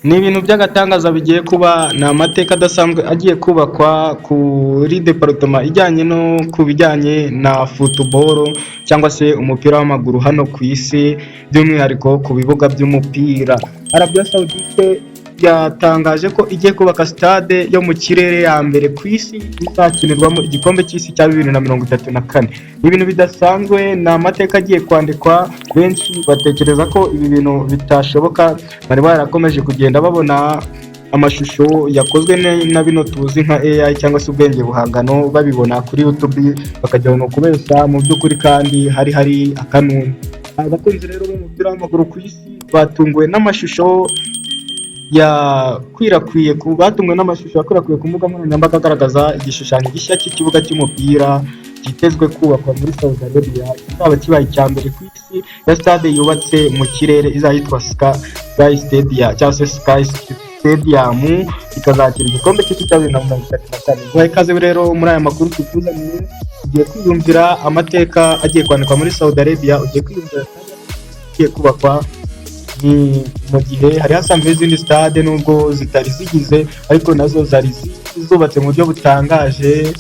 Ni ibintu by'agatangaza bigiye kuba, ni amateka adasanzwe agiye kubakwa kuri departema ijyanye no ku bijyanye na football cyangwa se umupira w'amaguru hano ku isi, by'umwihariko ku bibuga by'umupira. Arabia Saudite yatangaje ko igiye kubaka stade yo mu kirere ya mbere ku isi izakinirwamo igikombe cy'isi cya 2034. Ni ibintu bidasanzwe, ni amateka agiye kwandikwa. Benshi batekereza ko ibi bintu bitashoboka, bari barakomeje kugenda babona amashusho yakozwe na bino tuzi nka AI cyangwa se ubwenge buhangano, babibona kuri YouTube bakajya no kubeshya mu by'ukuri kandi hari akanunu. Abakunzi rero b'umupira w'amaguru ku isi batunguwe n'amashusho yakwirakwiye ku mbuga nkoranyambaga agaragaza igishushanyo gishya cy'ikibuga cy'umupira kitezwe kubakwa muri Saudi Arabia, kizaba kibaye icya mbere ku isi ya stade yubatse mu kirere, izahitwa Sky Stadium cyangwa se Sky Stadium, ikazakira igikombe cy'isi cya 2034. Guha ikaze rero muri aya makuru tukuzaniye, ugiye kwiyumvira amateka agiye kwandikwa muri Saudi Arabia, ugiye kwiyumvira igiye kubakwa. Ni mu gihe hari hasanzwe izindi stade nubwo zitari zigize, ariko nazo zari zubatse mu buryo butangaje,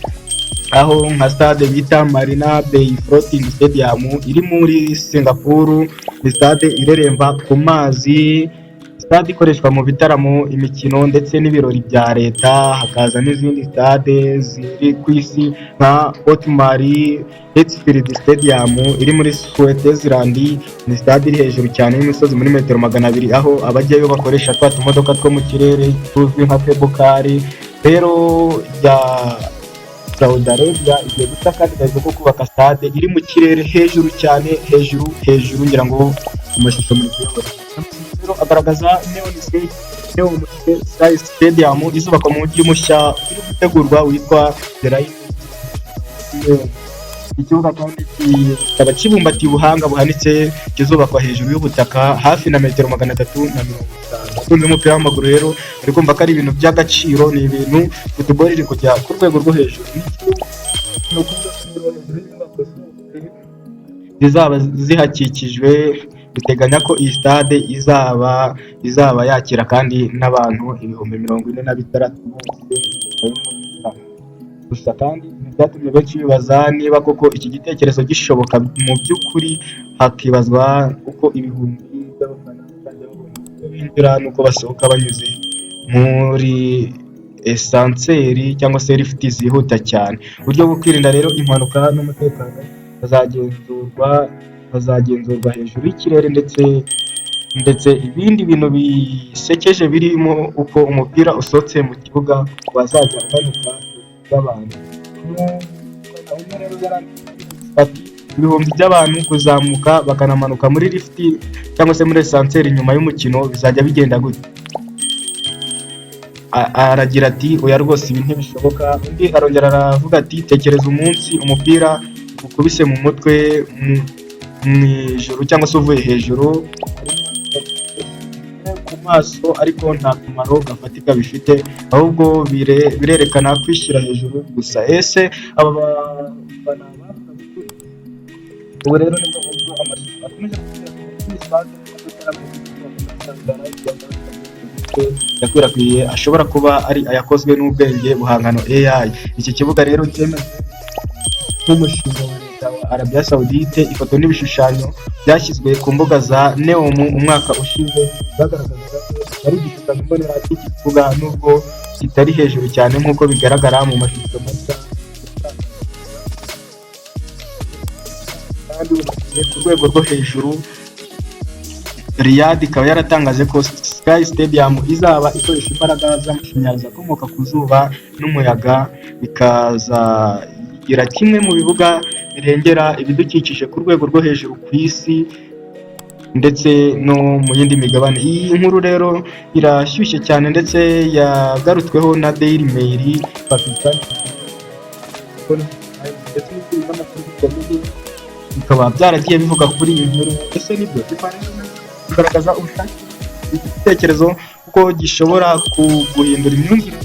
aho nka stade bita Marina Bay Floating Stadium iri muri Singapore, ni stade ireremba ku mazi, stade ikoreshwa mu bitaramo, imikino ndetse n'ibirori bya leta. Hakaza n'izindi stade ziri ku isi nka Otmari Hotspur Stadium iri muri Switzerland, ni stade iri hejuru cyane y'imisozi muri metero 200, aho abajyayo bakoresha twa tumodoka two mu kirere tuzwi nka cable car. Rero ya Saudi Arabia igiye gusa kandi ko kubaka stade iri mu kirere hejuru cyane, hejuru ngira ngo amashusho muri kuyobora rero agaragaza Neon Sky Stadium izubakwa mu mujyi mushya uri gutegurwa witwa The Line. Ikibuga kandi kikaba kibumbatiye ubuhanga buhanitse, kizubakwa hejuru y'ubutaka hafi na metero 350. Abakunzi b'umupira w'amaguru rero bari kumva ko ari ibintu by'agaciro, ni ibintu football iri kujya ku rwego rwo hejuru. Zizaba zihakikijwe, biteganya ko iyi stade izaba yakira kandi n'abantu 46,000 gusa. kandi byatumye benshi bibaza niba koko iki gitekerezo gishoboka mu by'ukuri, hakibazwa uko ibihumbi by'abafana binjira nuko basohoka banyuze muri esanseri cyangwa se lift zihuta cyane. Uburyo bwo kwirinda rero impanuka n'umutekano bazagenzurwa hejuru y'ikirere, ndetse ibindi bintu bisekeje birimo uko umupira usohotse mu kibuga wazajya uhanuka y'abantu. Ibihumbi by'abantu kuzamuka bakanamanuka muri lift cyangwa se muri esanseri nyuma y'umukino bizajya bigenda gute? Aragira ati oya rwose ibi ntibishoboka. Undi arongera aravuga ati tekereza umunsi umupira ukubise mu mutwe mu ijoro cyangwa se uvuye hejuru ku maso, ariko nta kamaro gafatika bifite, ahubwo birerekana kwishyira hejuru gusa. Ese aba bana ubu rero nibwo amashusho akomeje yakwirakwiye ashobora kuba ari ayakozwe n'ubwenge buhangano AI. Iki kibuga rero cyemejwe nk'umushinga wa leta wa Arabia Saudite. Ifoto n'ibishushanyo byashyizwe ku mbuga za Neom umwaka ushize bagaragaza ko ari igishushanyo mbonera cy'iki kibuga, nubwo kitari hejuru cyane nk'uko bigaragara mu mashusho mashya, kandi ku rwego rwo hejuru. Riyadh ikaba yaratangaje ko Sky Stadium izaba ikoresha imbaraga z'amashanyarazi akomoka ku zuba n'umuyaga, bikazagira kimwe mu bibuga birengera ibidukikije ku rwego rwo hejuru ku isi ndetse no mu yindi migabane. Iyi nkuru rero irashyushye cyane ndetse yagarutsweho na Daily Mail, Pakistan bikaba byaragiye bivuga kuri iyi nkuru. Ese nibyo kugaragaza ubushake igitekerezo kuko gishobora guhindura imyumvire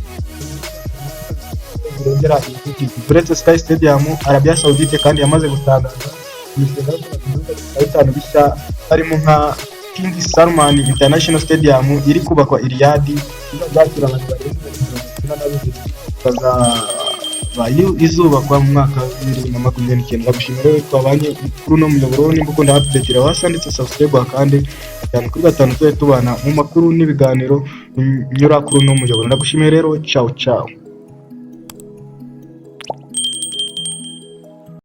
birengera ibidukikije. Uretse Sky Stadium, Arabia Saudite kandi yamaze gutangaza imishinga yo kubaka ibibuga 5 bishya harimo nka King Salman International Stadium iri kubakwa i Riyadh, izakira abantu barenze 22 izubakwa mu mwaka wa 2029. Ndagushimira rero twabanye kuri uno muyoboro, nimba ukunda update wasanditse subscribe kandi 5 kuri 5 tujye tubana mu makuru n'ibiganiro nyura kuri uno muyoboro. Ndagushimiye rero, ciao ciao.